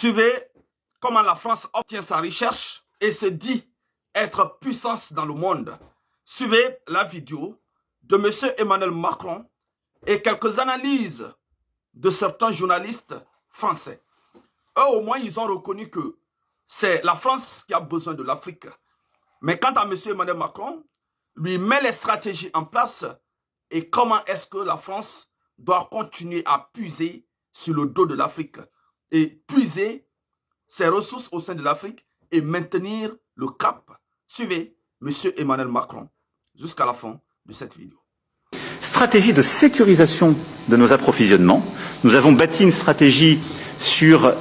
Suivez comment la France obtient sa recherche et se dit être puissance dans le monde. Suivez la vidéo de M. Emmanuel Macron et quelques analyses de certains journalistes français. Eux, au moins, ils ont reconnu que c'est la France qui a besoin de l'Afrique. Mais quant à M. Emmanuel Macron, lui met les stratégies en place et comment est-ce que la France doit continuer à puiser sur le dos de l'Afrique et puiser ses ressources au sein de l'Afrique et maintenir le cap. Suivez M. Emmanuel Macron jusqu'à la fin de cette vidéo. Stratégie de sécurisation de nos approvisionnements. Nous avons bâti une stratégie sur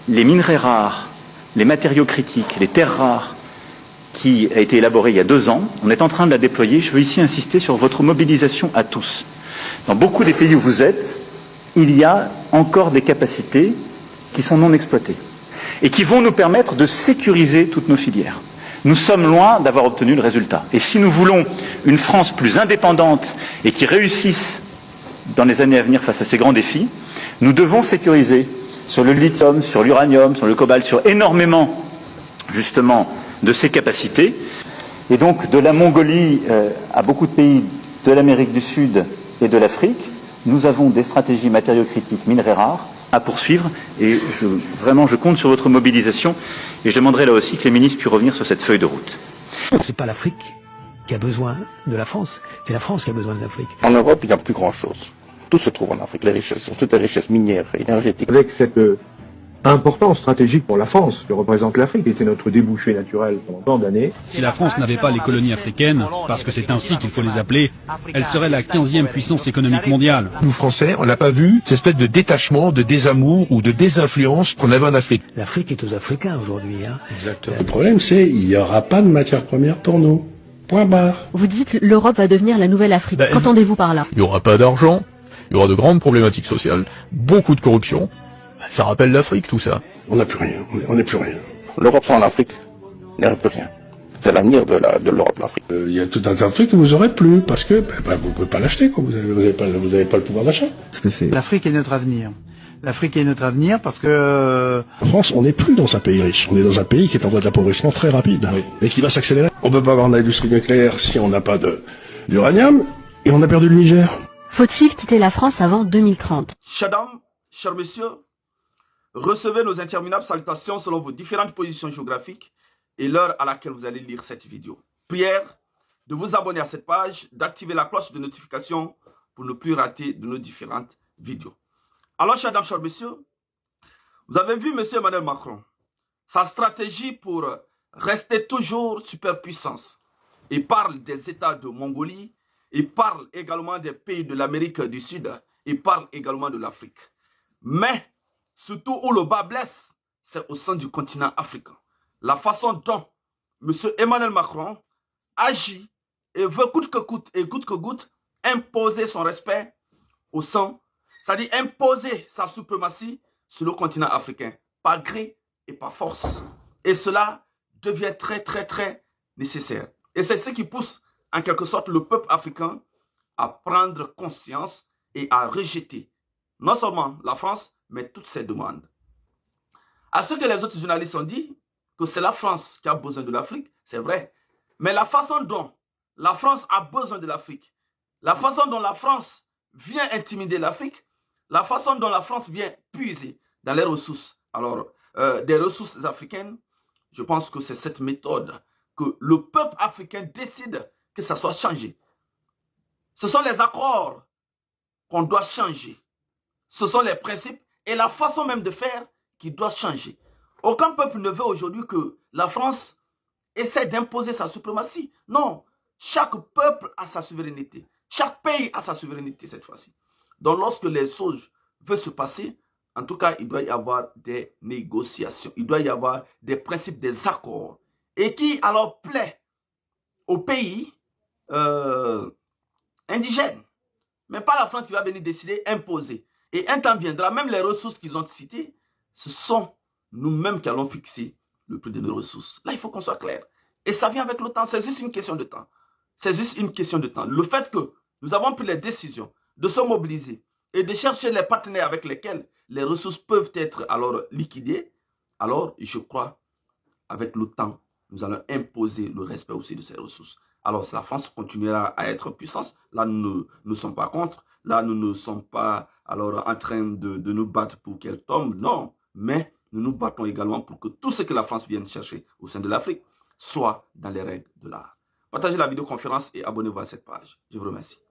les minerais rares, les matériaux critiques, les terres rares, qui a été élaborée il y a 2 ans. On est en train de la déployer. Je veux ici insister sur votre mobilisation à tous. Dans beaucoup des pays où vous êtes, il y a encore des capacités qui sont non exploitées et qui vont nous permettre de sécuriser toutes nos filières. Nous sommes loin d'avoir obtenu le résultat. Et si nous voulons une France plus indépendante et qui réussisse dans les années à venir face à ces grands défis, nous devons sécuriser sur le lithium, sur l'uranium, sur le cobalt, sur énormément, justement, de ces capacités. Et donc, de la Mongolie à beaucoup de pays de l'Amérique du Sud et de l'Afrique, nous avons des stratégies matériaux critiques, minerais rares, à poursuivre. Et vraiment, je compte sur votre mobilisation. Et je demanderai là aussi que les ministres puissent revenir sur cette feuille de route. C'est pas l'Afrique qui a besoin de la France, c'est la France qui a besoin de l'Afrique. En Europe, il n'y a plus grand-chose. Tout se trouve en Afrique, les richesses, surtout les richesses minières, énergétiques. Avec cette importance stratégique pour la France que représente l'Afrique, qui était notre débouché naturel pendant tant d'années. Si la France n'avait pas les colonies africaines, parce que c'est ainsi qu'il faut les appeler, elle serait la 15e puissance économique mondiale. Nous, Français, on n'a pas vu cette espèce de détachement, de désamour ou de désinfluence qu'on avait en Afrique. L'Afrique est aux Africains aujourd'hui. Exactement. Le problème, c'est qu'il n'y aura pas de matière première pour nous. Point barre. Vous dites l'Europe va devenir la nouvelle Afrique. Qu'entendez-vous par là? Il n'y aura pas d'argent, il y aura de grandes problématiques sociales, beaucoup de corruption. Ça rappelle l'Afrique, tout ça. On n'a plus rien, on n'est plus rien. L'Europe sans l'Afrique n'aurait plus rien. C'est l'avenir de l'Europe, l'Afrique. Il y a tout un tas de trucs que vous aurez plus, parce que vous ne pouvez pas l'acheter, quoi. Vous n'avez pas le pouvoir d'achat. L'Afrique est notre avenir. L'Afrique est notre avenir parce que... En France, on n'est plus dans un pays riche. On est dans un pays qui est en voie d'appauvrissement très rapide. Oui. Et qui va s'accélérer. On ne peut pas avoir une industrie nucléaire si on n'a pas d'uranium. Et on a perdu le Niger. Faut-il quitter la France avant 2030? Chers dames, chers messieurs, recevez nos interminables salutations selon vos différentes positions géographiques et l'heure à laquelle vous allez lire cette vidéo. Prière de vous abonner à cette page, d'activer la cloche de notification pour ne plus rater de nos différentes vidéos. Alors, chers dames, chers messieurs, vous avez vu M. Emmanuel Macron, sa stratégie pour rester toujours superpuissance. Il parle des États de Mongolie, il parle également des pays de l'Amérique du Sud, il parle également de l'Afrique. Mais, surtout où le bas blesse, c'est au sein du continent africain. La façon dont M. Emmanuel Macron agit et veut coûte que coûte et coûte que coûte imposer son respect au sein, c'est-à-dire imposer sa suprématie sur le continent africain, par gré et par force. Et cela devient très nécessaire. Et c'est ce qui pousse en quelque sorte le peuple africain à prendre conscience et à rejeter non seulement la France, mais toutes ses demandes. À ce que les autres journalistes ont dit, que c'est la France qui a besoin de l'Afrique, c'est vrai. Mais la façon dont la France a besoin de l'Afrique, la façon dont la France vient intimider l'Afrique, la façon dont la France vient puiser dans les ressources, alors des ressources africaines, je pense que c'est cette méthode que le peuple africain décide que ça soit changé. Ce sont les accords qu'on doit changer. Ce sont les principes et la façon même de faire qui doit changer. Aucun peuple ne veut aujourd'hui que la France essaie d'imposer sa suprématie. Non, chaque peuple a sa souveraineté. Chaque pays a sa souveraineté cette fois-ci. Donc lorsque les choses veulent se passer, en tout cas, il doit y avoir des négociations. Il doit y avoir des principes, des accords. Et qui alors plaît aux pays indigènes. Mais pas la France qui va venir décider, imposer. Et un temps viendra, même les ressources qu'ils ont citées, ce sont nous-mêmes qui allons fixer le prix de nos ressources. Là, il faut qu'on soit clair. Et ça vient avec le temps, c'est juste une question de temps. C'est juste une question de temps. Le fait que nous avons pris les décisions de se mobiliser et de chercher les partenaires avec lesquels les ressources peuvent être alors liquidées, alors je crois, avec le temps, nous allons imposer le respect aussi de ces ressources. Alors, si la France continuera à être puissance, là, nous ne sommes pas contre. Là, nous ne sommes pas alors en train de nous battre pour qu'elle tombe. Non, mais nous nous battons également pour que tout ce que la France vienne chercher au sein de l'Afrique soit dans les règles de l'art. Partagez la vidéoconférence et abonnez-vous à cette page. Je vous remercie.